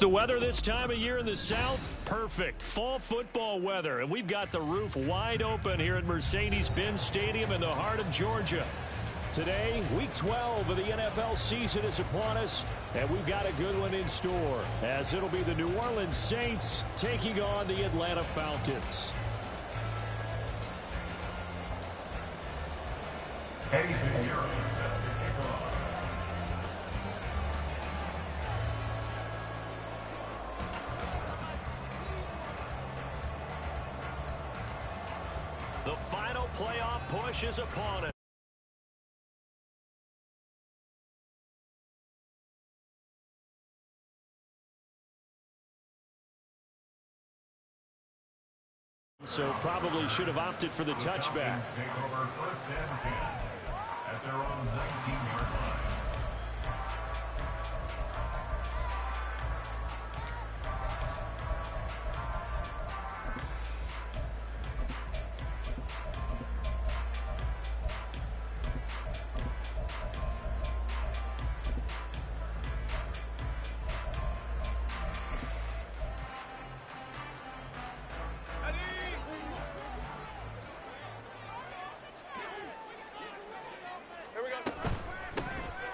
The weather this time of year in the South, perfect. Fall football weather, and we've got the roof wide open here at Mercedes-Benz Stadium in the heart of Georgia. Today, Week 12 of the NFL season is upon us, and we've got a good one in store, as it'll be the New Orleans Saints taking on the Atlanta Falcons. The final playoff push is upon us. So probably should have opted for the touchback. Take over 1st and 10 at their own 19-yard line.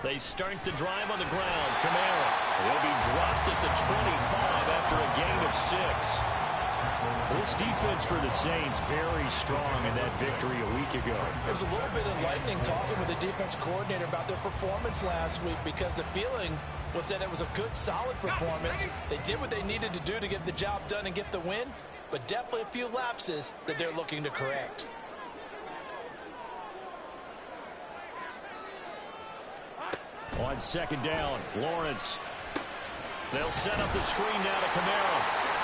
They start the drive on the ground. Kamara. He'll be dropped at the 25 after a gain of 6. This defense for the Saints very strong in that victory a week ago. It was a little bit enlightening talking with the defense coordinator about their performance last week, because the feeling was that it was a good, solid performance. They did what they needed to do to get the job done and get the win, but definitely a few lapses that they're looking to correct. On second down, Lawrence. They'll set up the screen now to Kamara.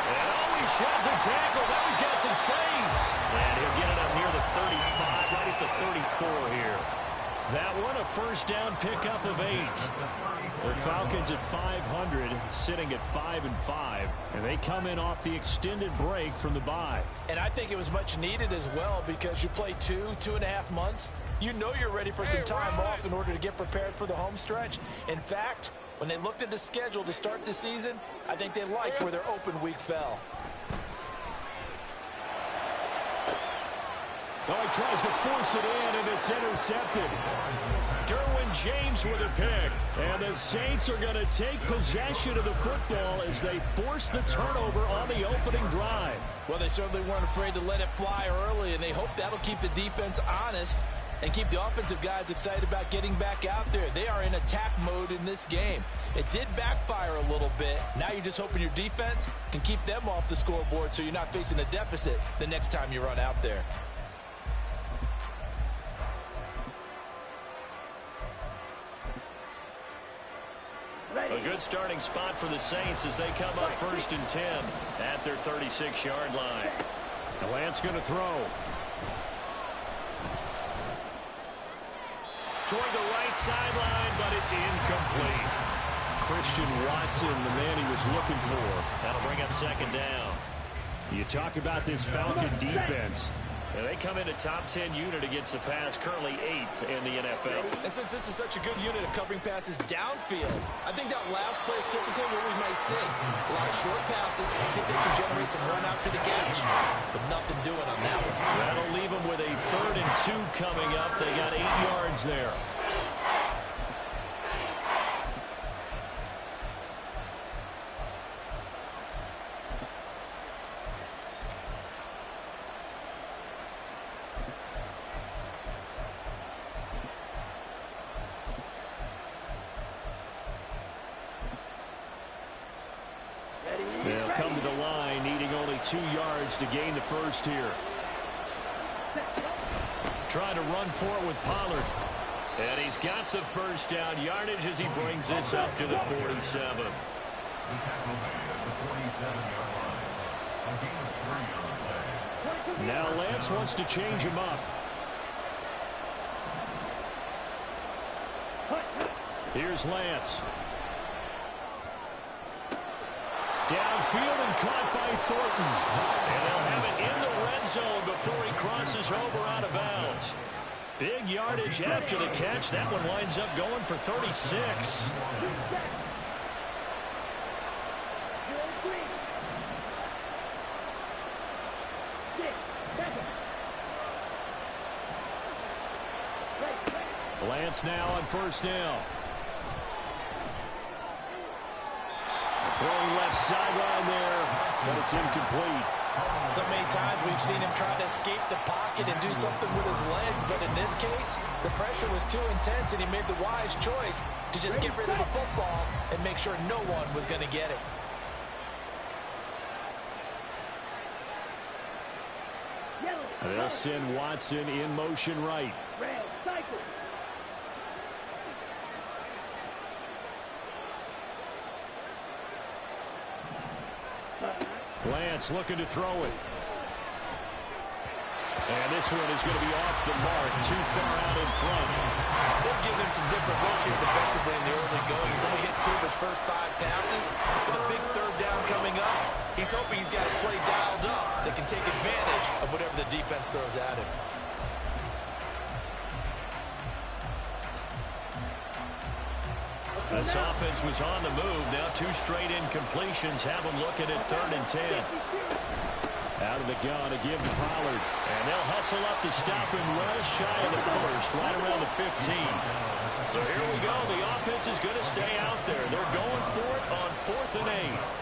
And he sheds a tackle. Now he's got some space. And he'll get it up near the 35, right at the 34 here. That one a first down pickup of 8. The Falcons at 500, sitting at 5-5, and they come in off the extended break from the bye. And I think it was much needed as well, because you play 2.5 months. You know you're ready for some time off in order to get prepared for the home stretch. In fact, when they looked at the schedule to start the season, I think they liked where their open week fell. Oh, he tries to force it in, and it's intercepted. Derwin James with a pick. And the Saints are going to take possession of the football as they force the turnover on the opening drive. Well, they certainly weren't afraid to let it fly early, and they hope that'll keep the defense honest and keep the offensive guys excited about getting back out there. They are in attack mode in this game. It did backfire a little bit. Now you're just hoping your defense can keep them off the scoreboard so you're not facing a deficit the next time you run out there. A good starting spot for the Saints as they come up 1st and 10 at their 36-yard line. The Lance going to throw. Toward the right sideline, but it's incomplete. Christian Watson, the man he was looking for. That'll bring up 2nd down. You talk about this Falcon defense. And they come into top 10 unit against the pass, currently 8th in the NFL. And since this is such a good unit of covering passes downfield, I think that last play is typically what we might see. A lot of short passes, see if they can generate some run after the catch. But nothing doing on that one. That'll leave them with a 3rd and 2 coming up. They got 8 yards there. They'll come to the line, needing only 2 yards to gain the first here. Trying to run for it with Pollard. And he's got the first down yardage as he brings this up to the 47. Now Lance wants to change him up. Here's Lance. Downfield and caught by Thornton. And they'll have it in the red zone before he crosses over out of bounds. Big yardage after the catch. That one winds up going for 36. Lance now on first down. Throwing left sideline there, but it's incomplete. So many times we've seen him try to escape the pocket and do something with his legs, but in this case, the pressure was too intense and he made the wise choice to just get rid of the football and make sure no one was going to get it. They'll send Watson in motion right. Lance looking to throw it. And this one is going to be off the mark, too far out in front. They've given him some different looks here defensively in the early going. He's only hit 2 of his first 5 passes. With a big third down coming up, he's hoping he's got a play dialed up that can take advantage of whatever the defense throws at him. This offense was on the move. Now 2 straight incompletions have them looking at 3rd and 10. Out of the gun to give to Pollard. And they'll hustle up to stop him well shy of the first, right around the 15. So here we go. The offense is going to stay out there. They're going for it on 4th and 8.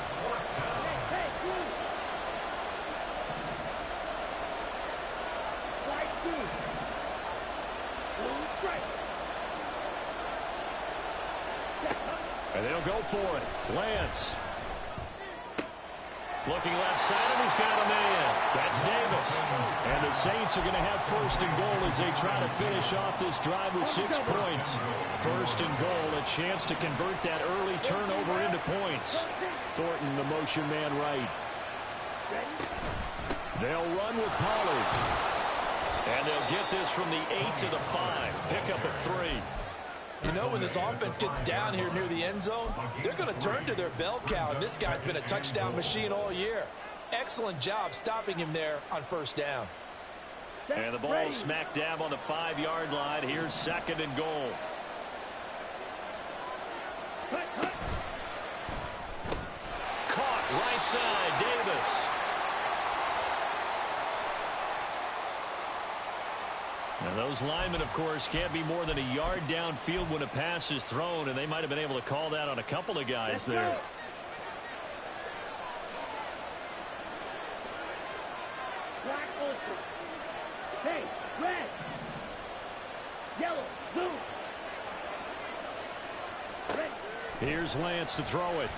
And they'll go for it. Lance. Looking left side, and he's got a man. That's Davis. And the Saints are going to have 1st and goal as they try to finish off this drive with 6 points. 1st and goal, a chance to convert that early turnover into points. Thornton, the motion man right. They'll run with Pollard. And they'll get this from the 8 to the 5. Pick up a 3. You know, when this offense gets down here near the end zone, they're going to turn to their bell cow, and this guy's been a touchdown machine all year. Excellent job stopping him there on 1st down. And the ball smack dab on the 5-yard line. Here's 2nd and goal. Caught right side, Davis. Now those linemen, of course, can't be more than a yard downfield when a pass is thrown, and they might have been able to call that on a couple of guys there. Black ultra. Hey, red. Yellow, blue. Red. Here's Lance to throw it.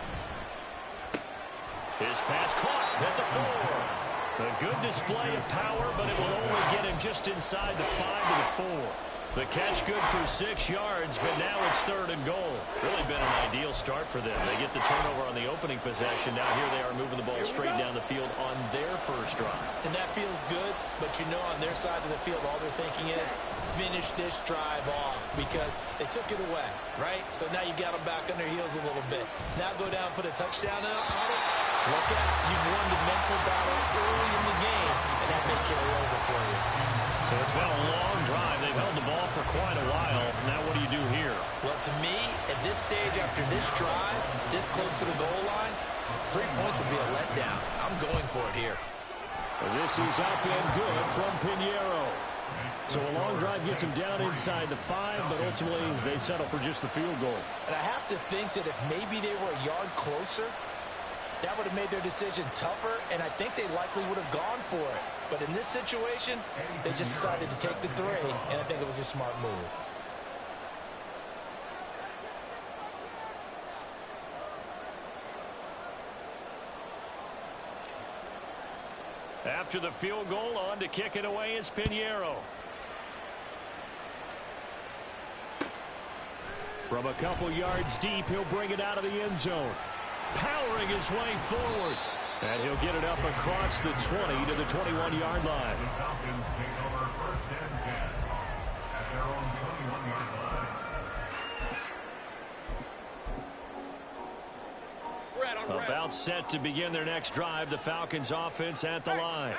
His pass caught at the 4. A good display of power, but it will only get him just inside the 5 to the 4. The catch good for 6 yards, but now it's 3rd and goal. Really been an ideal start for them. They get the turnover on the opening possession. Now here they are moving the ball straight down the field on their first drive. And that feels good, but you know on their side of the field all they're thinking is finish this drive off because they took it away, right? So now you got them back on their heels a little bit. Now go down and put a touchdown on it. Look out. You've won the mental battle early in the game, and that may carry over for you. So it's been a long drive. They've held the ball for quite a while. Now what do you do here? Well, to me, at this stage after this drive, this close to the goal line, 3 points would be a letdown. I'm going for it here. This is up and good from Pinheiro. So a long drive gets him down inside the 5, but ultimately they settle for just the field goal. And I have to think that if maybe they were a yard closer, that would have made their decision tougher, and I think they likely would have gone for it. But in this situation, they just decided to take the 3, and I think it was a smart move. After the field goal, on to kick it away is Pinheiro. From a couple yards deep, he'll bring it out of the end zone. Powering his way forward. And he'll get it up across the 20 to the 21-yard line. The Falcons take over 1st and 10 at their own 21-yard line. About set to begin their next drive. The Falcons offense at the line.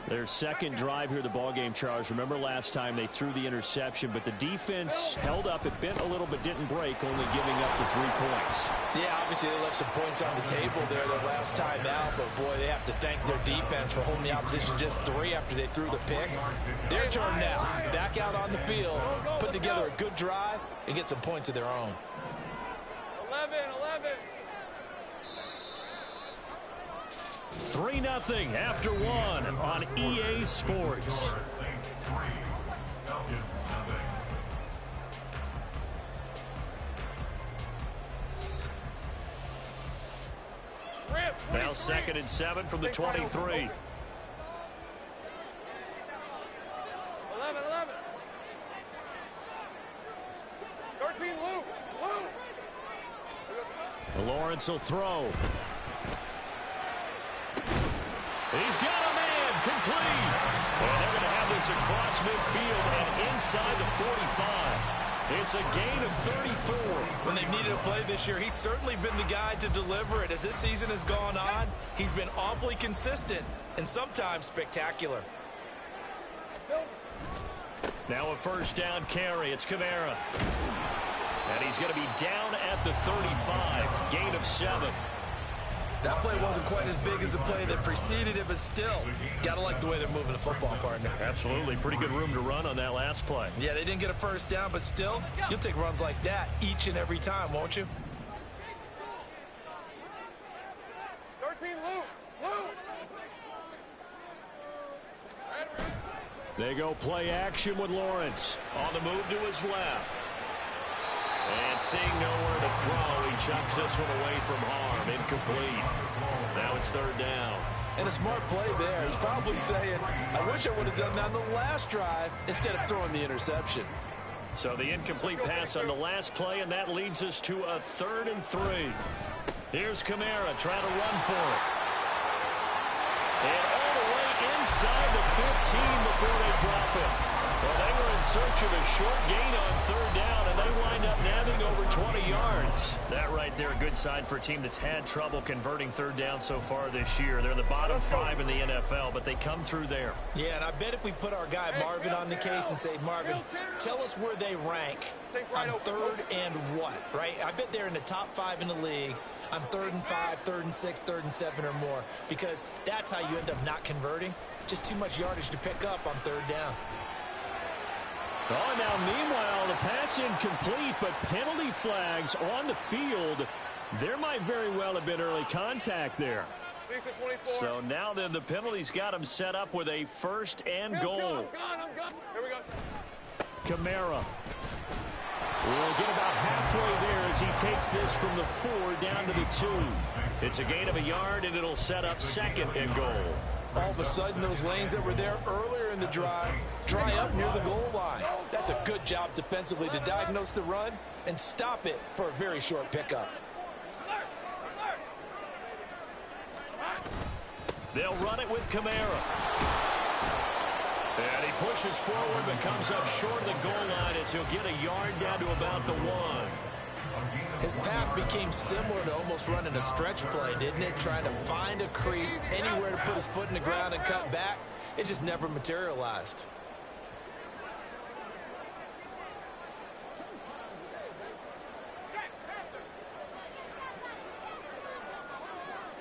Their second drive here, the ballgame, Charles. Remember last time they threw the interception, but the defense held up. It bent a little but didn't break, only giving up the 3 points. Yeah, obviously they left some points on the table there the last time out, but boy, they have to thank their defense for holding the opposition just 3 after they threw the pick. Their turn now. Back out on the field, put together a good drive, and get some points of their own. 11. 3-0 after 1 on EA Sports. Saints 3, Falcons nothing. Now 2nd and 7 from the 23. 11. 13, Luke. Lawrence will throw. He's got a man, complete. And they're going to have this across midfield and inside the 45. It's a gain of 34. When they've needed a play this year, he's certainly been the guy to deliver it. As this season has gone on, he's been awfully consistent and sometimes spectacular. Now a first down carry. It's Kamara. And he's going to be down at the 35. Gain of 7. That play wasn't quite as big as the play that preceded it, but still, got to like the way they're moving the football, partner. Absolutely. Pretty good room to run on that last play. Yeah, they didn't get a first down, but still, you'll take runs like that each and every time, won't you? 13, Luke. They go play action with Lawrence. On the move to his left. And seeing nowhere to throw, he chucks this one away from harm. Incomplete. Now it's 3rd down. And a smart play there. He's probably saying, I wish I would have done that on the last drive instead of throwing the interception. So the incomplete pass on the last play, and that leads us to a 3rd and 3. Here's Kamara trying to run for it. And all the way inside the 15 before they drop it. Well, they were in search of a short gain on 3rd down, and they wind up nabbing over 20 yards. That right there, a good sign for a team that's had trouble converting 3rd down so far this year. They're the bottom 5 in the NFL, but they come through there. Yeah, and I bet if we put our guy Marvin on the case and say, Marvin, tell us where they rank on 3rd and what, right? I bet they're in the top 5 in the league on 3rd and 5, 3rd and 6, 3rd and 7 or more, because that's how you end up not converting. Just too much yardage to pick up on 3rd down. Oh, now meanwhile, the pass incomplete, but penalty flags on the field. There might very well have been early contact there. So now then the penalties got him set up with a 1st and goal. I'm gone. Here we go. Kamara will get about halfway there as he takes this from the 4 down to the 2. It's a gain of a yard, and it'll set up 2nd and goal. All of a sudden, those lanes that were there earlier in the drive dry up near the goal line. That's a good job defensively to diagnose the run and stop it for a very short pickup. They'll run it with Kamara. And he pushes forward but comes up short of the goal line as he'll get a yard down to about the 1. His path became similar to almost running a stretch play, didn't it? Trying to find a crease, anywhere to put his foot in the ground and cut back. It just never materialized.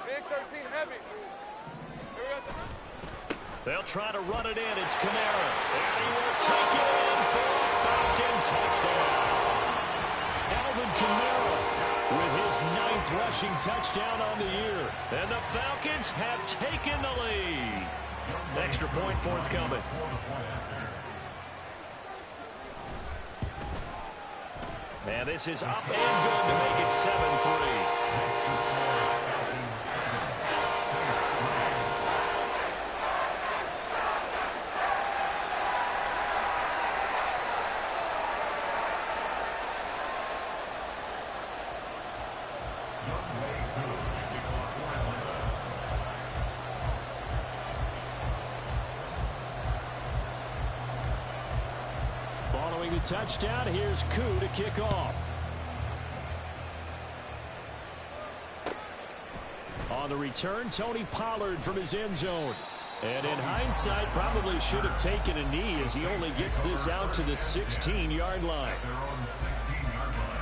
Big 13 heavy. Here we go. They'll try to run it in. It's Kamara. And he will take it in for a Falcon touchdown. Alvin Kamara with his 9th rushing touchdown on the year. And the Falcons have taken the lead. Extra point forthcoming. And this is up and good to make it 7-3. Following the touchdown, here's Koo to kick off. On the return, Tony Pollard from his end zone. And in hindsight, probably should have taken a knee as he only gets this out to the 16-yard line. Their own 16-yard line.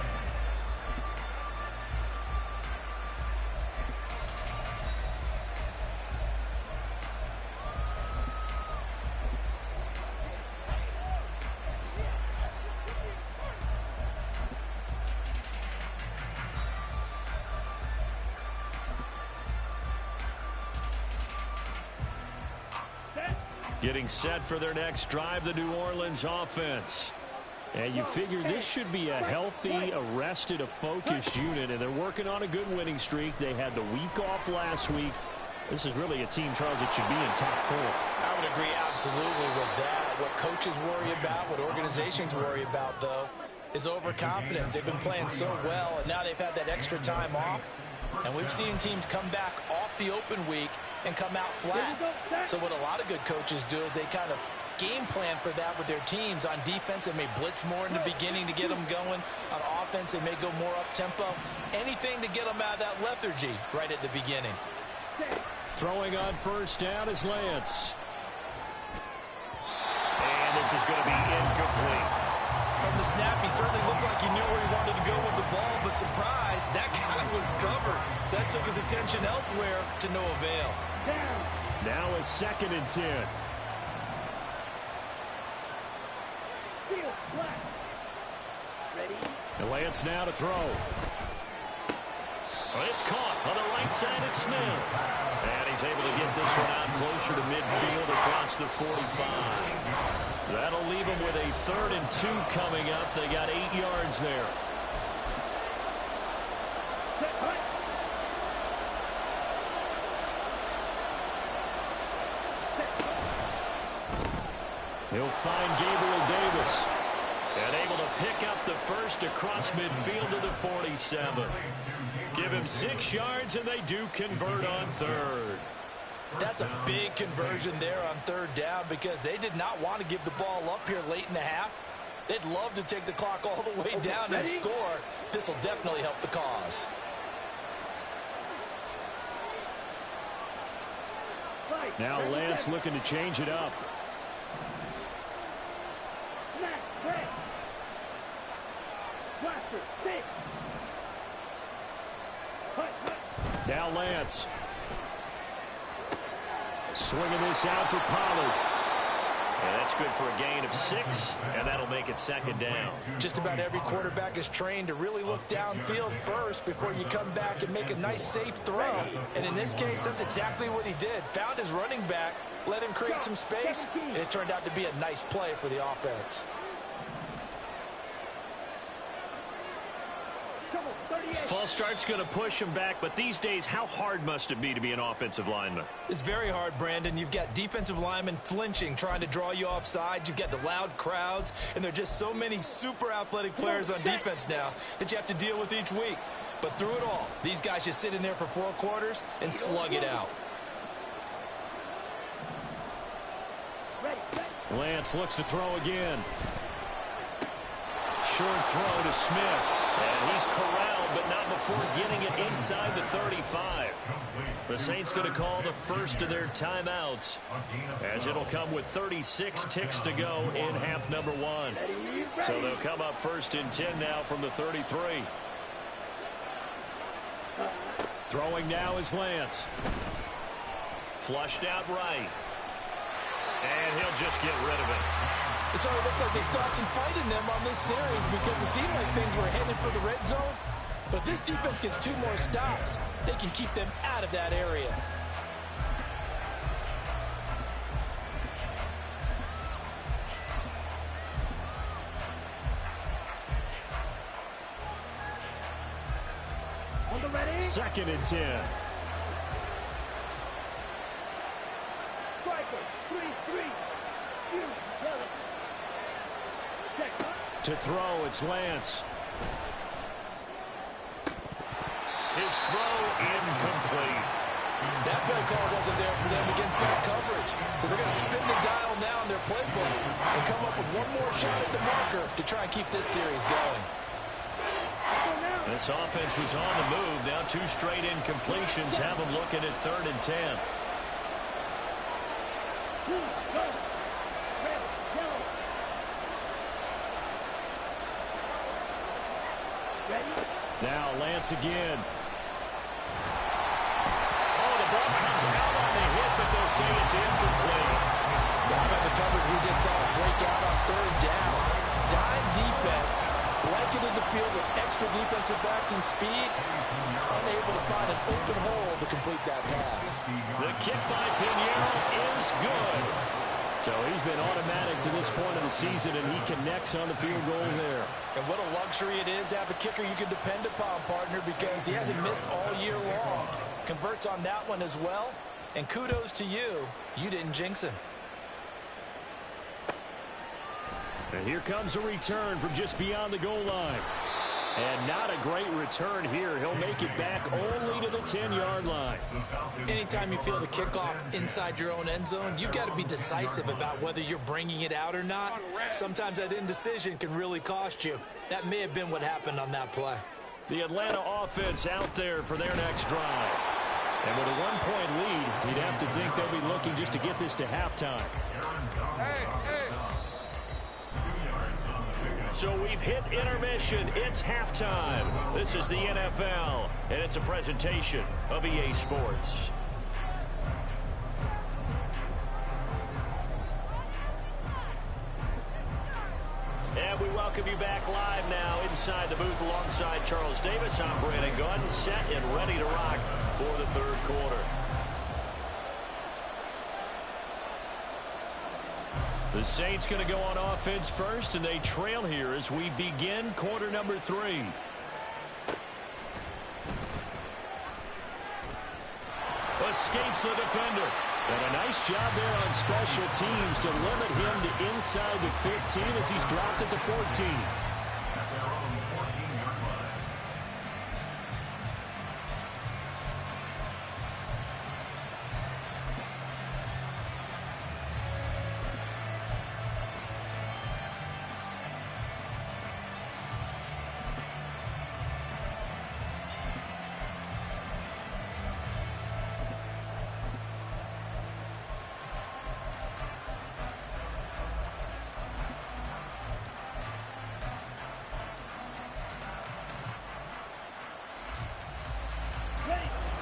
Getting set for their next drive, the New Orleans offense. And you figure this should be a healthy, arrested, a focused unit, and they're working on a good winning streak. They had the week off last week. This is really a team, Charles, that should be in top 4. I would agree absolutely with that. What coaches worry about, what organizations worry about, though, is overconfidence. They've been playing so well, and now they've had that extra time off. And we've seen teams come back off the open week and come out flat. So what a lot of good coaches do is they kind of game plan for that with their teams. On defense, they may blitz more in the beginning to get them going. On offense, they may go more up-tempo. Anything to get them out of that lethargy right at the beginning. Throwing on first down is Lance. And this is going to be incomplete. From the snap, he certainly looked like he knew where he wanted to go with the ball, but surprise, that guy was covered. So that took his attention elsewhere to no avail. Now a 2nd and 10. And Lance now to throw. Well, it's caught on the right side at Smith. And he's able to get this one out closer to midfield across the 45. That'll leave them with a 3rd and 2 coming up. They got 8 yards there. He'll find Gabriel Davis. And able to pick up the first across midfield to the 47. Give him 6 yards, and they do convert on 3rd. That's a big conversion there on 3rd down because they did not want to give the ball up here late in the half. They'd love to take the clock all the way down and score. This will definitely help the cause. Now Lance looking to change it up. Now Lance. Swinging this out for Pollard. And that's good for a gain of 6, and that'll make it 2nd down. Just about every quarterback is trained to really look downfield first before you come back and make a nice, safe throw. And in this case, that's exactly what he did. Found his running back, let him create some space, and it turned out to be a nice play for the offense. False start's going to push him back, but these days, how hard must it be to be an offensive lineman? It's very hard, Brandon. You've got defensive linemen flinching, trying to draw you off sides. You've got the loud crowds, and there are just so many super athletic players on defense now that you have to deal with each week. But through it all, these guys just sit in there for 4 quarters and slug it out. Lance looks to throw again. Short throw to Smith. And he's corralled, but not before getting it inside the 35. The Saints going to call the first of their timeouts, as it'll come with 36 ticks to go in half number 1. So they'll come up 1st and 10 now from the 33. Throwing now is Lance. Flushed out right. And he'll just get rid of it. It sort of looks like they stopped some fight in them on this series because it seemed like things were headed for the red zone. But if this defense gets 2 more stops, they can keep them out of that area. On the ready. 2nd and 10. Striker, 3-3. To throw, it's Lance. His throw incomplete. That play call wasn't there for them against that coverage. So they're going to spin the dial now in their playbook and come up with 1 more shot at the marker to try and keep this series going. This offense was on the move. Now 2 straight incompletions have them looking at 3rd and 10. Blue, go. Red, yellow. Ready? Now Lance again. Oh, the ball comes out on the hit, but they'll say it's incomplete. Now in the coverage, we just saw it break out on third down. Dime defense, blanketed the field with extra defensive backs and speed, unable to find an open hole to complete that pass. The kick by Pinheiro is good. So he's been automatic to this point of the season, and he connects on the field goal there. And what a luxury it is to have a kicker you can depend upon, partner, because he hasn't missed all year long. Converts on that one as well. And kudos to you. You didn't jinx him. And here comes a return from just beyond the goal line. And not a great return here. He'll make it back only to the 10-yard line. Anytime you feel the kickoff inside your own end zone, you've got to be decisive about whether you're bringing it out or not. Sometimes that indecision can really cost you. That may have been what happened on that play. The Atlanta offense out there for their next drive. And with a one-point lead, you'd have to think they'll be looking just to get this to halftime. So we've hit intermission. It's halftime. This is the NFL, and it's a presentation of EA Sports. And we welcome you back live now inside the booth alongside Charles Davis. I'm Brandon Gunn, set and ready to rock for the third quarter. The Saints going to go on offense first, and they trail here as we begin quarter number 3. Escapes the defender. And a nice job there on special teams to limit him to inside the 15 as he's dropped at the 14.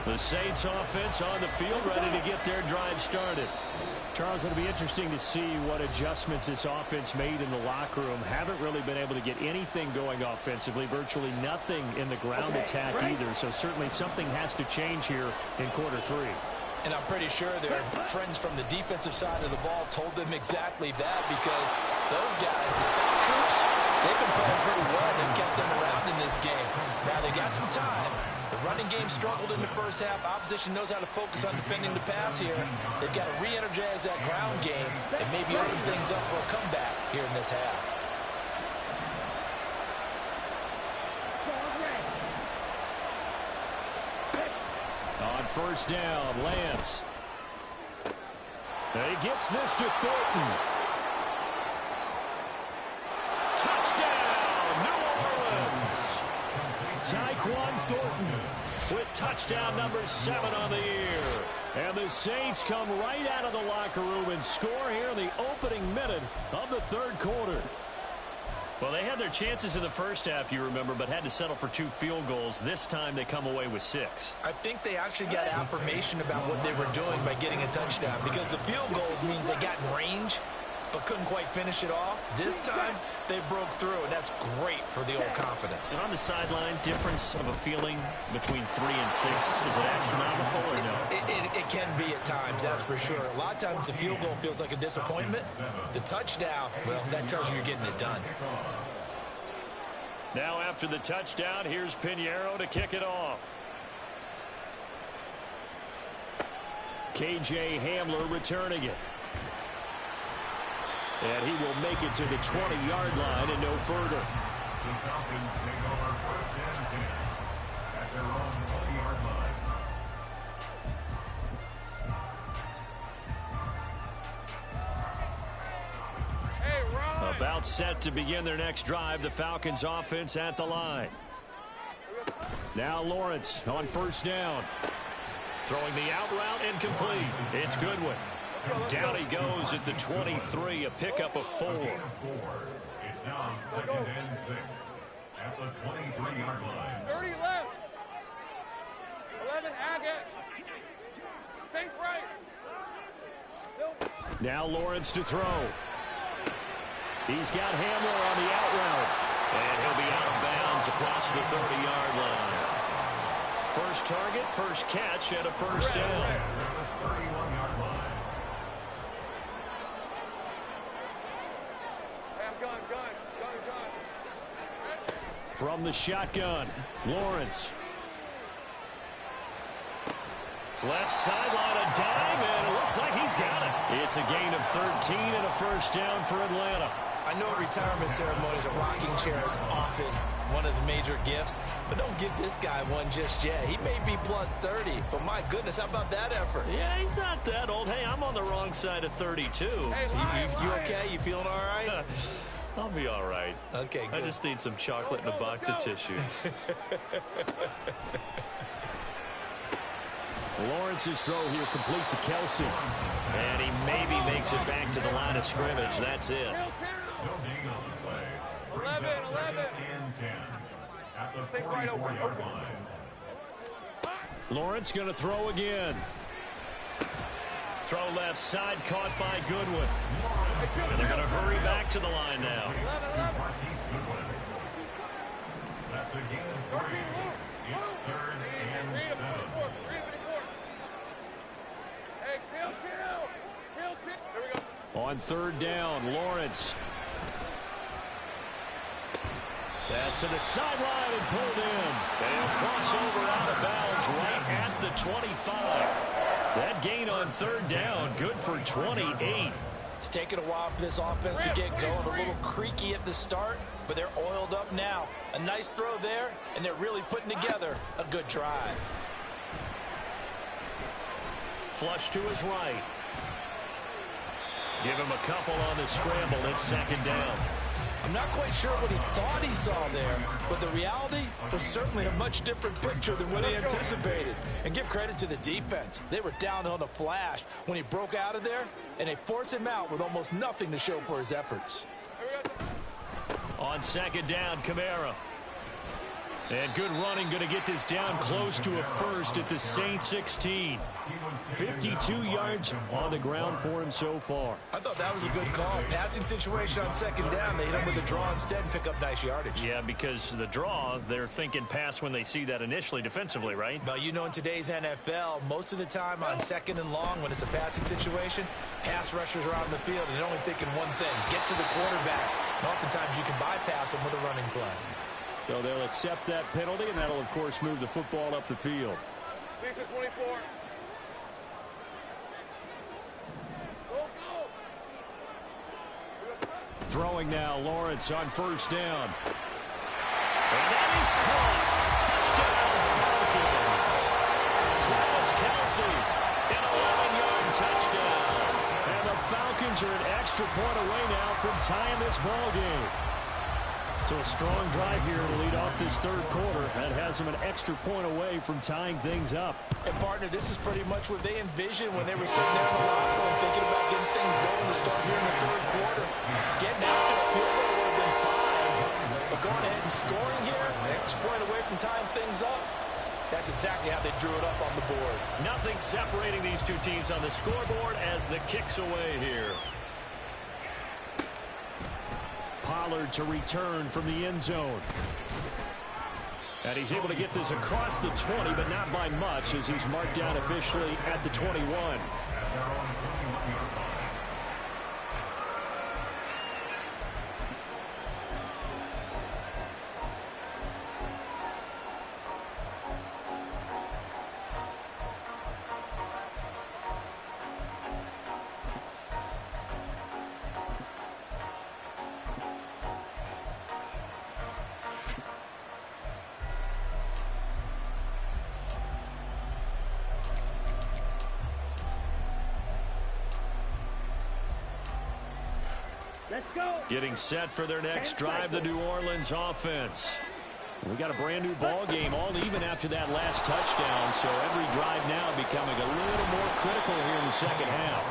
The Saints offense on the field, ready to get their drive started. Charles, it'll be interesting to see what adjustments this offense made in the locker room. Haven't really been able to get anything going offensively, virtually nothing in the ground attack either. So certainly something has to change here in quarter 3. And I'm pretty sure their friends from the defensive side of the ball told them exactly that, because those guys, the stock troops, they've been playing pretty well. They've kept them around in this game. Now they got some time. The running game struggled in the first half. Opposition knows how to focus on defending the pass here. They've got to re-energize that ground game and maybe open things up for a comeback here in this half. On first down, Lance. He gets this to Thornton. Touchdown, New Orleans. Tyquan Thornton with touchdown number 7 on the year. And the Saints come right out of the locker room and score here in the opening minute of the third quarter. Well, they had their chances in the first half, you remember, but had to settle for 2 field goals. This time they come away with 6. I think they actually got affirmation about what they were doing by getting a touchdown, because the field goals means they got in range but couldn't quite finish it off. This time they broke through, and that's great for the old confidence. And on the sideline, difference of a feeling between 3 and 6, is it astronomical or no? It can be at times, that's for sure. A lot of times the field goal feels like a disappointment. The touchdown, well, that tells you you're getting it done. Now after the touchdown, here's Pinheiro to kick it off. KJ Hamler returning it. And he will make it to the 20-yard line and no further. The Falcons take over first and 10 at their own 20-yard line. Hey, Ron! About set to begin their next drive, the Falcons offense at the line. Now Lawrence on first down. Throwing the out route incomplete. It's Goodwin. Down he goes at the 23, a pickup of 4. It's now 2nd and 6 at the 23-yard line. 30 left. 11 Agate. 6 right. Now Lawrence to throw. He's got Hamler on the out route. And he'll be out of bounds across the 30-yard line. First target, first catch, and a first down. 31-yard line. Gun. From the shotgun, Lawrence. Left sideline, a dive, and it looks like he's got it. It's a gain of 13 and a first down for Atlanta. I know retirement ceremonies, a rocking chair is often one of the major gifts, but don't give this guy one just yet. He may be plus 30, but my goodness, how about that effort? Yeah, he's not that old. Hey, I'm on the wrong side of 32. Hey, You okay? You feeling all right? I'll be all right. Okay, good. I just need some chocolate and a box of tissues. Lawrence's throw here complete to Kelsey. And he maybe makes it back to the line of scrimmage. That's it. No gain on the play. Brings up 2nd and 10 at the 44-yard line. Lawrence going to throw again. Throw left side, caught by Goodwin. And they're going to hurry back to the line now. That's a gain of 3. It's 3rd and 7. Hey, kill. Here we go. On 3rd down, Lawrence. Pass to the sideline and pulled in. They'll cross over out of bounds right at the 25. That gain on 3rd down, good for 28. It's taken a while for this offense to get going. A little creaky at the start, but they're oiled up now. A nice throw there, and they're really putting together a good drive. Flush to his right. Give him a couple on the scramble. It's 2nd down. I'm not quite sure what he thought he saw there, but the reality was certainly a much different picture than what he anticipated. And give credit to the defense. They were down on the flash when he broke out of there, and they forced him out with almost nothing to show for his efforts. On 2nd down, Kamara. And good running, going to get this down close to a first at the Saints 16. 52 yards on the ground for him so far. I thought that was a good call. Passing situation on 2nd down. They hit him with the draw instead and pick up nice yardage. Yeah, because the draw, they're thinking pass when they see that initially defensively, right? Well, you know, in today's NFL, most of the time on 2nd and long, when it's a passing situation, pass rushers are out in the field and they're only thinking one thing, get to the quarterback. And oftentimes you can bypass them with a running play. So they'll accept that penalty, and that'll, of course, move the football up the field. Lisa 24. Go. Throwing now, Lawrence on 1st down. And that is caught. Touchdown, Falcons. Travis Kelce, an 11-yard touchdown. And the Falcons are an extra point away now from tying this ball game. So a strong drive here to lead off this 3rd quarter. That has them an extra point away from tying things up. And, partner, this is pretty much what they envisioned when they were sitting there in the locker room thinking about getting things going to start here in the 3rd quarter. Getting out there, field goal would have been fine. But going ahead and scoring here, an extra point away from tying things up, that's exactly how they drew it up on the board. Nothing separating these two teams on the scoreboard as the kick's away here. Pollard to return from the end zone. And he's able to get this across the 20, but not by much, as he's marked down officially at the 21. Let's go. Getting set for their next drive, the New Orleans offense. We got a brand new ball game, all even after that last touchdown, so every drive now becoming a little more critical here in the 2nd half.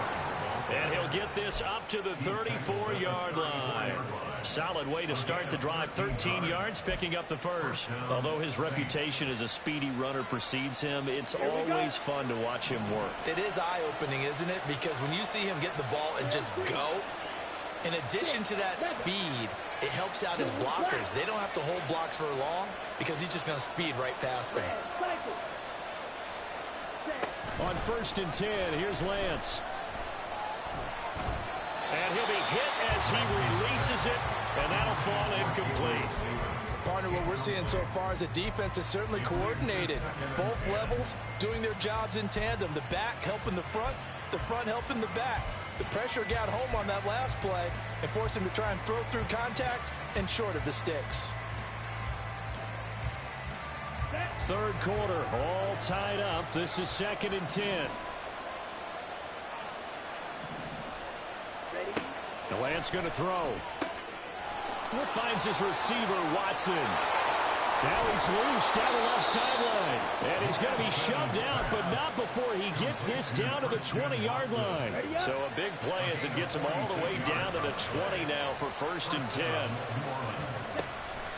And he'll get this up to the 34-yard line. Solid way to start the drive. 13 yards, picking up the first. Although his reputation as a speedy runner precedes him, it's always fun to watch him work. It is eye-opening, isn't it? Because when you see him get the ball and just go, in addition to that speed, it helps out his blockers. They don't have to hold blocks for long because he's just going to speed right past them. On 1st and 10, here's Lance. And he'll be hit as he releases it, and that'll fall incomplete. Partner, what we're seeing so far is the defense is certainly coordinated. Both levels doing their jobs in tandem. The back helping the front helping the back. The pressure got home on that last play and forced him to try and throw through contact and short of the sticks. Third quarter, all tied up. This is 2nd and 10. The Lance going to throw. Finds his receiver, Watson. Now he's loose down the left sideline. And he's going to be shoved out, but not before he gets this down to the 20-yard line. So a big play as it gets him all the way down to the 20 now for 1st and 10.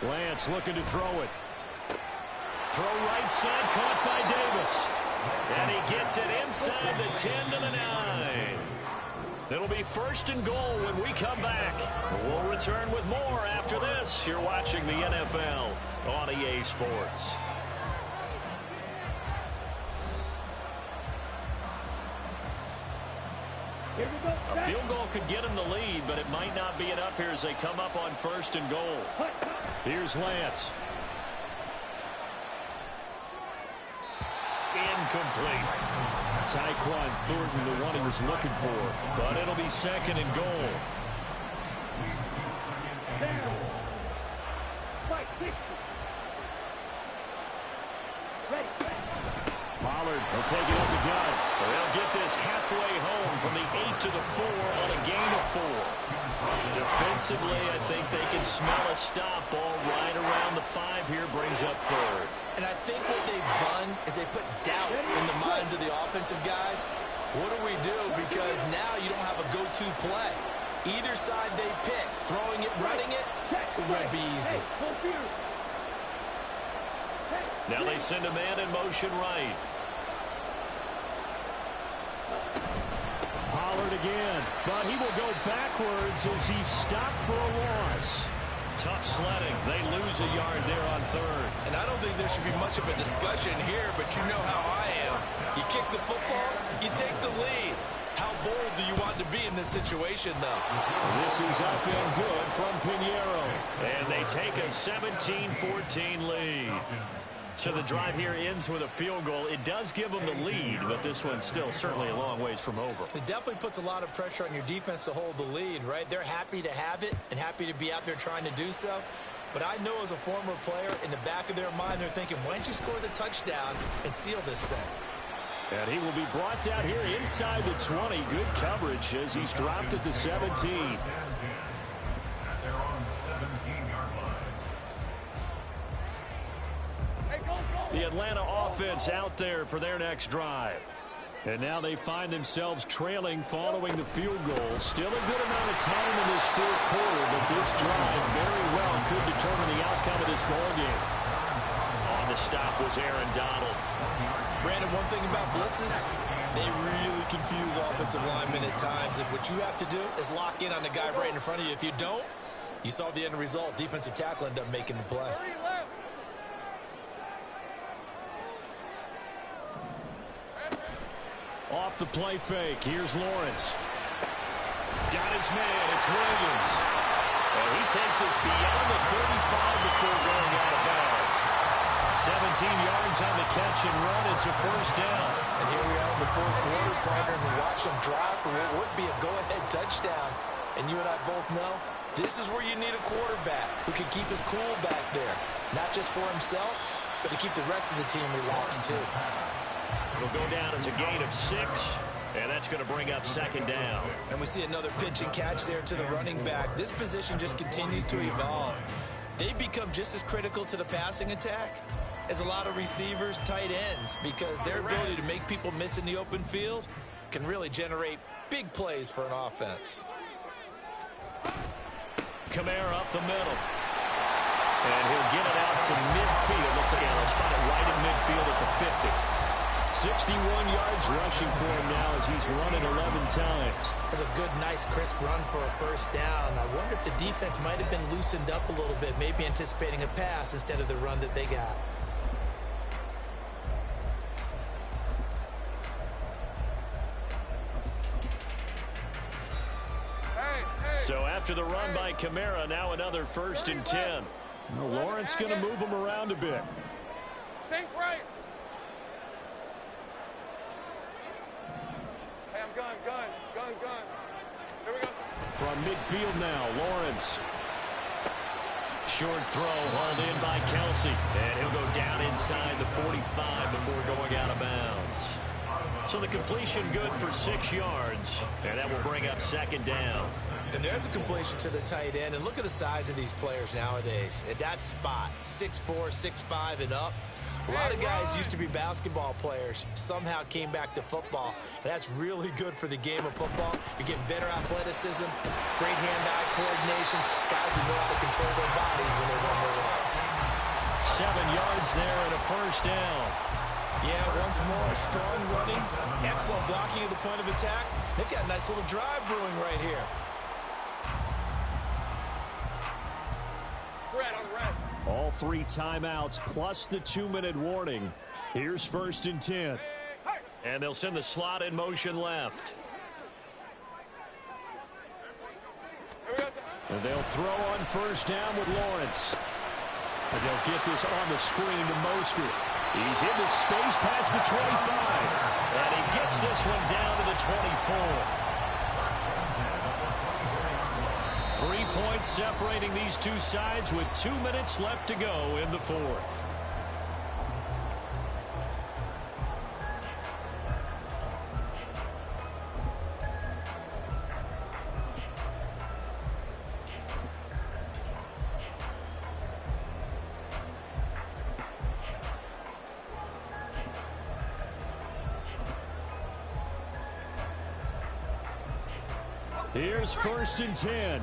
Lance looking to throw it. Throw right side, caught by Davis. And he gets it inside the 10 to the 9. It'll be 1st and goal when we come back. We'll return with more after this. You're watching the NFL on EA Sports. A field goal could get him the lead, but it might not be enough here as they come up on 1st and goal. Here's Lance. Incomplete. Tyquan Thornton, the one he was looking for. But it'll be 2nd and goal. Pollard will take it up the gut. They'll get this halfway home from the 8 to the 4 on a gain of 4. Defensively, I think they can smell a stop. Ball right around the 5 here, brings up 3rd. And I think what they've done is they put doubt in the minds of the offensive guys. What do we do? Because now you don't have a go-to play. Either side they pick, throwing it, running it, it won't be easy. Now they send a man in motion right. Pollard again, but he will go backwards as he stopped for a loss. Tough sledding. They lose a yard there on 3rd. And I don't think there should be much of a discussion here, but you know how I am. You kick the football, you take the lead. How bold do you want to be in this situation, though? This is up and good from Pinheiro. And they take a 17-14 lead. So the drive here ends with a field goal. It does give them the lead, but this one's still certainly a long ways from over. It definitely puts a lot of pressure on your defense to hold the lead, right? They're happy to have it and happy to be out there trying to do so. But I know as a former player, in the back of their mind, they're thinking, why don't you score the touchdown and seal this thing? And he will be brought down here inside the 20. Good coverage as he's dropped at the 17. The Atlanta offense out there for their next drive. And now they find themselves trailing following the field goal. Still a good amount of time in this 4th quarter, but this drive very well could determine the outcome of this ballgame. On the stop was Aaron Donald. Brandon, one thing about blitzes, they really confuse offensive linemen at times. And what you have to do is lock in on the guy right in front of you. If you don't, you saw the end result. Defensive tackle ended up making the play. Off the play fake. Here's Lawrence. Got his man. It's Williams. And he takes us beyond the 35 before going out of bounds. 17 yards on the catch and run. It's a 1st down. And here we are in the 4th quarter, partner, and we watch them drive for what would be a go-ahead touchdown. And you and I both know this is where you need a quarterback who can keep his cool back there. Not just for himself, but to keep the rest of the team relaxed too. It'll go down as a gain of 6, and that's going to bring up 2nd down. And we see another pitch and catch there to the running back. This position just continues to evolve. They become just as critical to the passing attack as a lot of receivers, tight ends, because their ability to make people miss in the open field can really generate big plays for an offense. Kamara up the middle. And he'll get it out to midfield. Looks like they'll spot it right at midfield at the 50. 61 yards rushing for him now as he's running 11 times. That's a good, nice, crisp run for a first down. I wonder if the defense might have been loosened up a little bit, maybe anticipating a pass instead of the run that they got. So after the run by Kamara, now another 1st and 10. Well, Lawrence going to move him around a bit. Sink right. Hey, I'm gun. Here we go. From midfield now, Lawrence. Short throw hauled in by Kelsey. And he'll go down inside the 45 before going out of bounds. So the completion good for 6 yards. And that will bring up 2nd down. And there's a completion to the tight end. And look at the size of these players nowadays. At that spot, 6'4", 6'5", and up. A lot of guys used to be basketball players, somehow came back to football. And that's really good for the game of football. You're getting better athleticism, great hand-eye coordination, guys who know how to control their bodies when they run their routes. 7 yards there and a 1st down. Yeah, once more, strong running, excellent blocking at the point of attack. They've got a nice little drive brewing right here. Red on red. All 3 timeouts plus the 2-minute warning. Here's 1st and 10. And they'll send the slot in motion left. And they'll throw on 1st down with Lawrence. And they'll get this on the screen to Mostert. He's into space past the 25. And he gets this one down to the 24. 3 points separating these two sides with 2 minutes left to go in the 4th. Here's 1st and 10.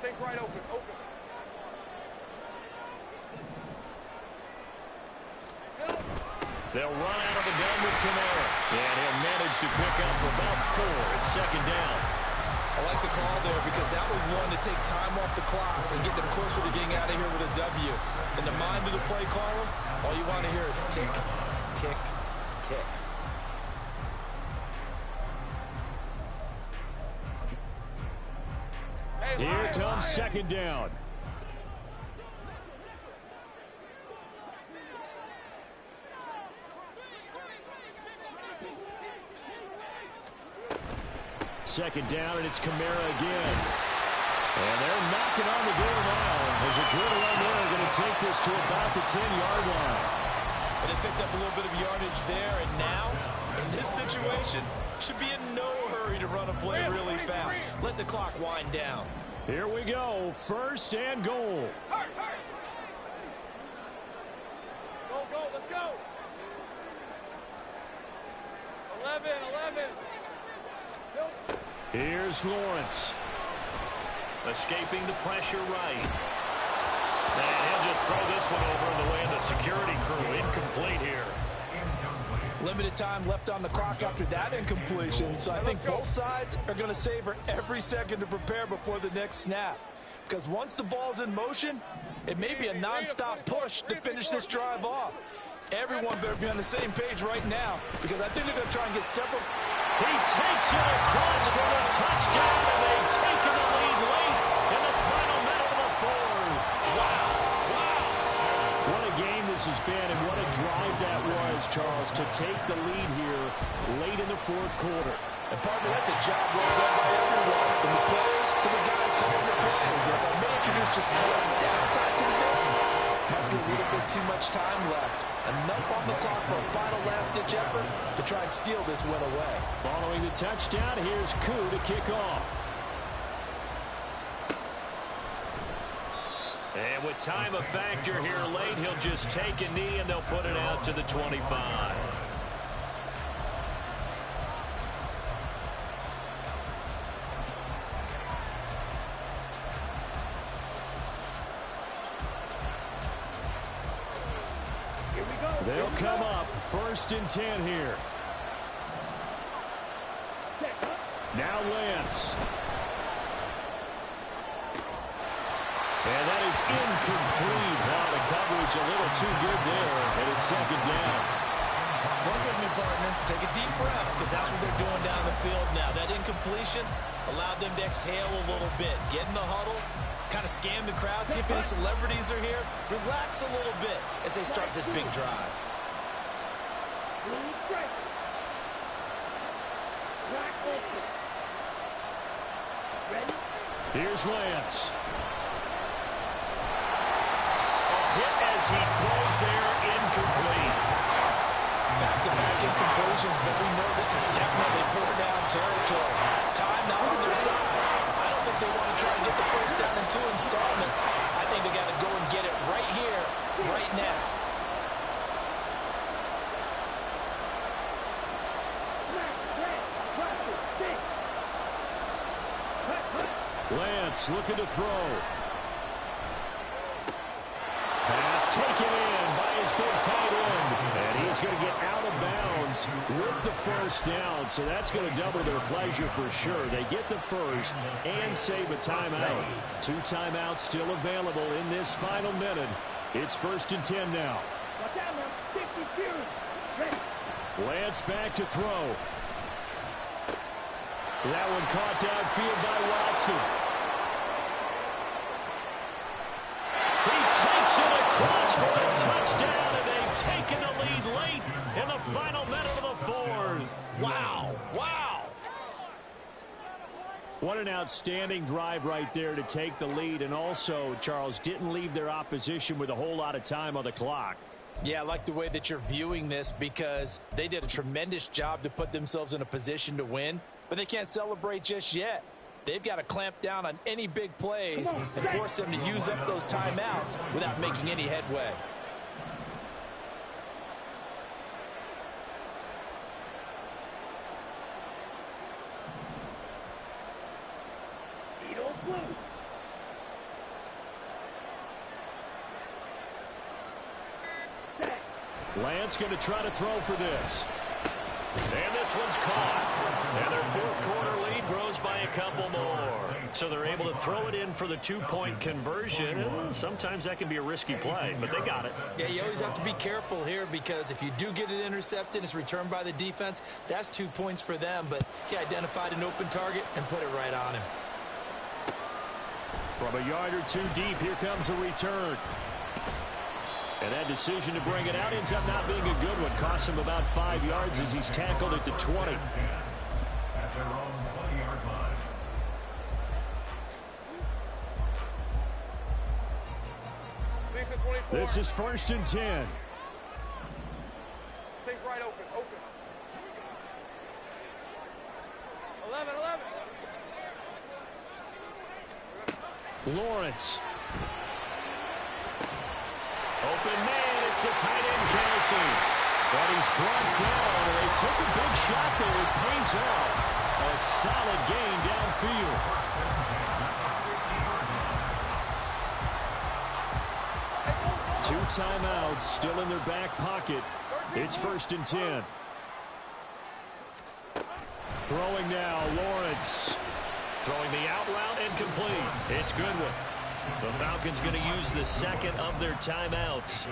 Take right open. They'll run out of the gun with Kamara. And he'll manage to pick up about 4 at 2nd down. I like the call there because that was one to take time off the clock and get them closer to getting out of here with a W. In the mind of the play caller, all you want to hear is tick, tick, tick. Here comes 2nd down. Second down, and it's Kamara again. And they're knocking on the door now. There's a good run there. Going to take this to about the 10-yard line. And they picked up a little bit of yardage there. And now, in this situation, should be in no hurry to run a play really fast. Let the clock wind down. Here we go. 1st and goal. Go, let's go. 11. Here's Lawrence. Escaping the pressure right. And he'll just throw this one over in the way of the security crew. Incomplete here. Limited time left on the clock after that incompletion. So I think both sides are going to savor every second to prepare before the next snap. Because once the ball's in motion, it may be a nonstop push to finish this drive off. Everyone better be on the same page right now because I think they're going to try and get several. He takes it across for the touchdown, and they've taken the lead late in the final minute of the 4th. Wow. What a game this has been, and what a drive that was, Charles, to take the lead here late in the 4th quarter. And partner, that's a job well done by everyone, from the players to the guys calling the plays. If I may introduce just one downside to the mix, might be a little bit too much time left. Enough on the clock for a final last-ditch effort to try and steal this win away. Following the touchdown, here's Koo to kick off. And with time a factor here late, he'll just take a knee and they'll put it out to the 25. They'll come up 1st and 10 here. Now Lance. And that is incomplete. Wow, the coverage a little too good there, and it's 2nd down. Work with me, partner. Take a deep breath, because that's what they're doing down the field now. That incompletion allowed them to exhale a little bit. Get in the huddle, kind of scan the crowd, see if any celebrities are here. Relax a little bit as they start this big drive. Here's Lance. Hit as he throws there, incomplete. Back-to-back incompletions, but we know this is definitely 4-down territory. Time now on their side. I don't think they want to try and get the 1st down in 2 installments. I think they got to go and get it right here, right now. Lance looking to throw. Pass taken in by his big tight end. And he's going to get out of bounds with the 1st down. So that's going to double their pleasure for sure. They get the 1st and save a timeout. 2 timeouts still available in this final minute. It's 1st and 10 now. Lance back to throw. That one caught downfield by Watson. He takes it across for a touchdown, and they've taken the lead late in the final minute of the 4th. Wow. Wow. What an outstanding drive right there to take the lead, and also, Charles, didn't leave their opposition with a whole lot of time on the clock. Yeah, I like the way that you're viewing this because they did a tremendous job to put themselves in a position to win, but they can't celebrate just yet. They've got to clamp down on any big plays and force them to use up those timeouts without making any headway. Lance going to try to throw for this. And this one's caught. And their 4th quarter lead grows by a couple more. So they're able to throw it in for the 2-point conversion. And sometimes that can be a risky play, but they got it. Yeah, you always have to be careful here because if you do get it intercepted, it's returned by the defense. That's 2 points for them, but he identified an open target and put it right on him. From a yard or 2 deep, here comes a return. And that decision to bring it out ends up not being a good one. Costs him about 5 yards as he's tackled at the 20. At their own 20-yard line. This is 1st and 10. Take right open. 11. Lawrence. Open man, it's the tight end, Kelsey. But he's brought down. They took a big shot there. It pays off. A solid gain downfield. Two timeouts still in their back pocket. It's 1st and 10. Throwing now, Lawrence. Throwing the out route and complete. It's Goodwin. The Falcons going to use the 2nd of their timeouts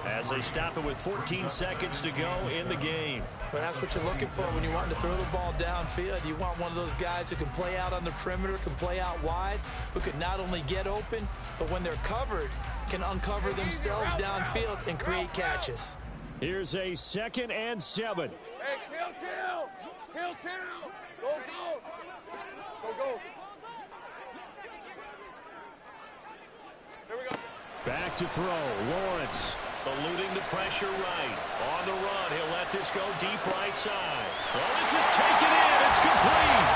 as they stop it with 14 seconds to go in the game. But that's what you're looking for when you want to throw the ball downfield. You want one of those guys who can play out on the perimeter, can play out wide, who can not only get open, but when they're covered, can uncover themselves downfield and create catches. Here's a 2nd and 7. Hey, kill. Go. Here we go. Back to throw. Lawrence eluding the pressure right. On the run. He'll let this go deep right side. Oh, this is taken in. It's complete.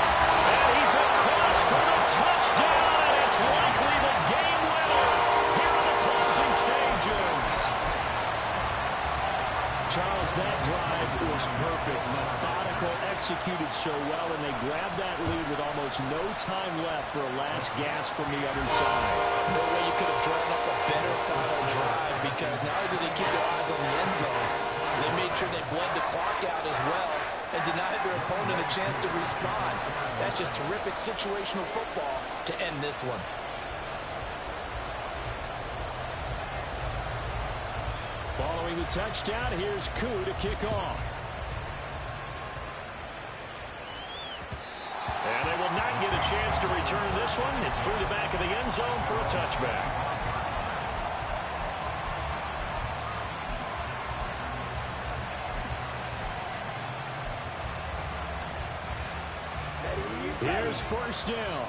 And he's across for the touchdown. And it's likely the game winner here and they grab that lead with almost no time left for a last gasp from the other side. No way you could have drawn up a better final drive, because not only did they keep their eyes on the end zone, they made sure they bled the clock out as well and denied their opponent a chance to respond. That's just terrific situational football to end this one. Following the touchdown, here's Koo to kick off. And they will not get a chance to return this one. It's through the back of the end zone for a touchback. Here's first down.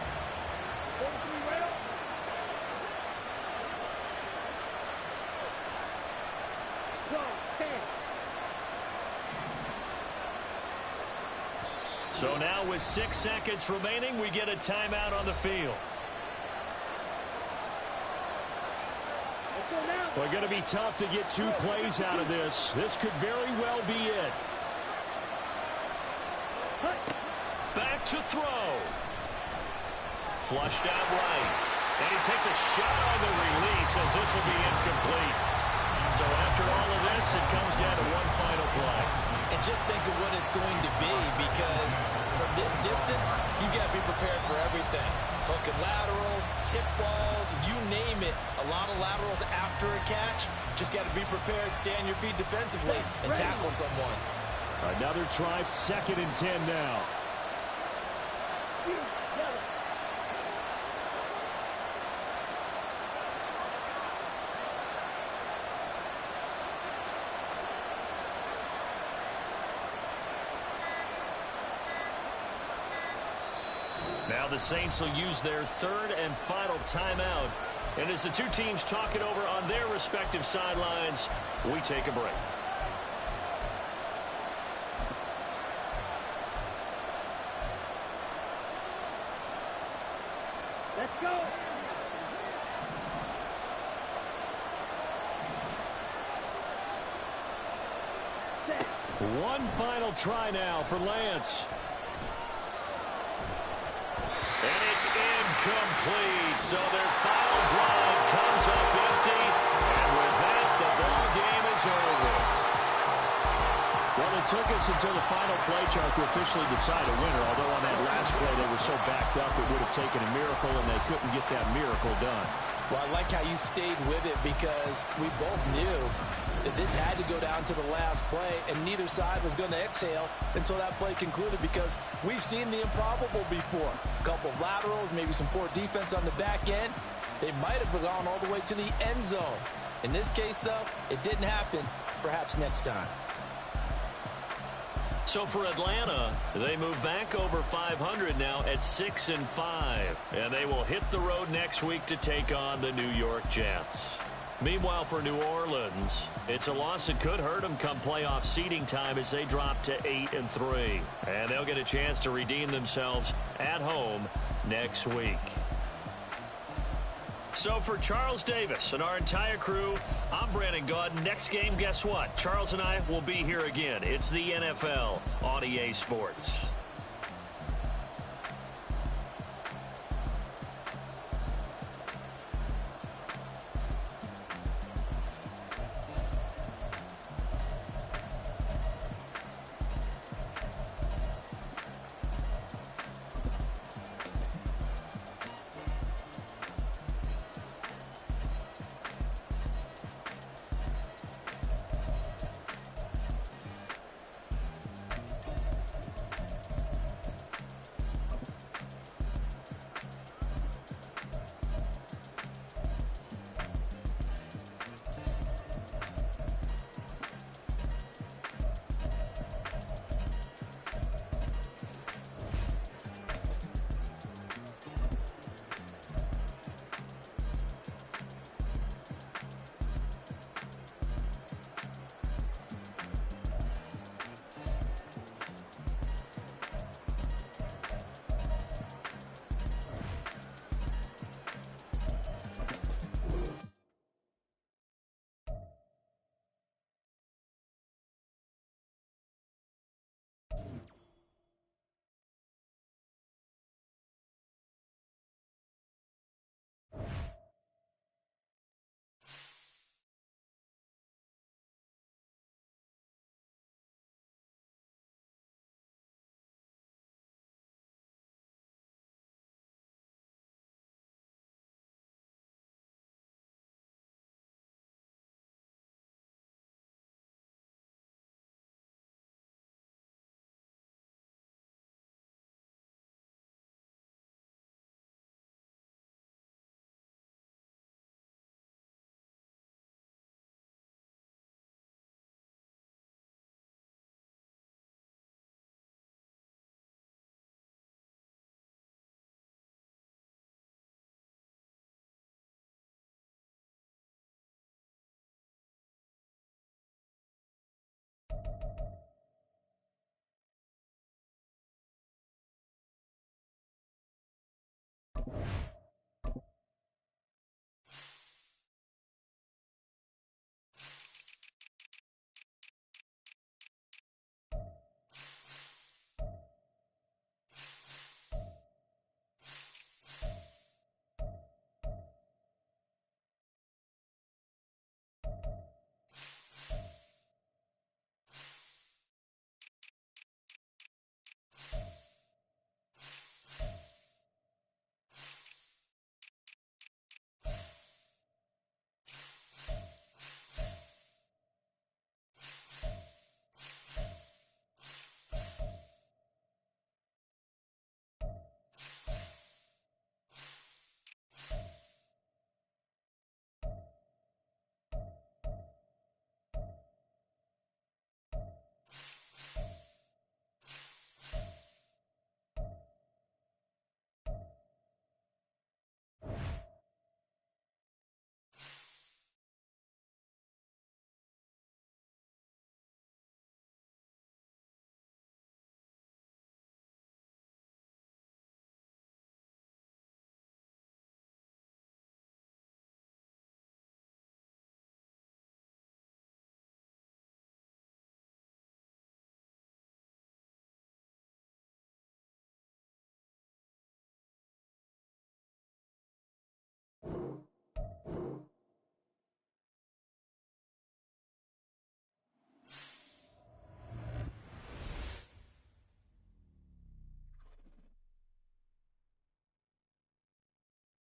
So now with 6 seconds remaining, we get a timeout on the field. Well, going to be tough to get 2 plays out of this. This could very well be it. Back to throw. Flushed out right. And he takes a shot on the release as this will be incomplete. So after all of this, it comes down to one final play. And just think of what it's going to be, because from this distance, you got to be prepared for everything. Hook and laterals, tip balls, you name it. A lot of laterals after a catch. Just got to be prepared, stay on your feet defensively, and tackle someone. Another try, 2nd and 10 now. Now the Saints will use their 3rd and final timeout. And as the two teams talk it over on their respective sidelines, we take a break. Let's go. One final try now for Lance. And it's incomplete. So their final drive comes up empty. And with that, the ball game is over. Well, it took us until the final play chart to officially decide a winner. Although on that last play they were so backed up it would have taken a miracle, and they couldn't get that miracle done. Well, I like how you stayed with it, because we both knew that this had to go down to the last play, and neither side was going to exhale until that play concluded, because we've seen the improbable before. A couple of laterals, maybe some poor defense on the back end. They might have gone all the way to the end zone. In this case, though, it didn't happen. Perhaps next time. So for Atlanta, they move back over 500 now at 6-5. And they will hit the road next week to take on the New York Jets. Meanwhile, for New Orleans, it's a loss that could hurt them come playoff seeding time as they drop to 8-3. And they'll get a chance to redeem themselves at home next week. So for Charles Davis and our entire crew, I'm Brandon Gaudin. Next game, guess what? Charles and I will be here again. It's the NFL on EA Sports.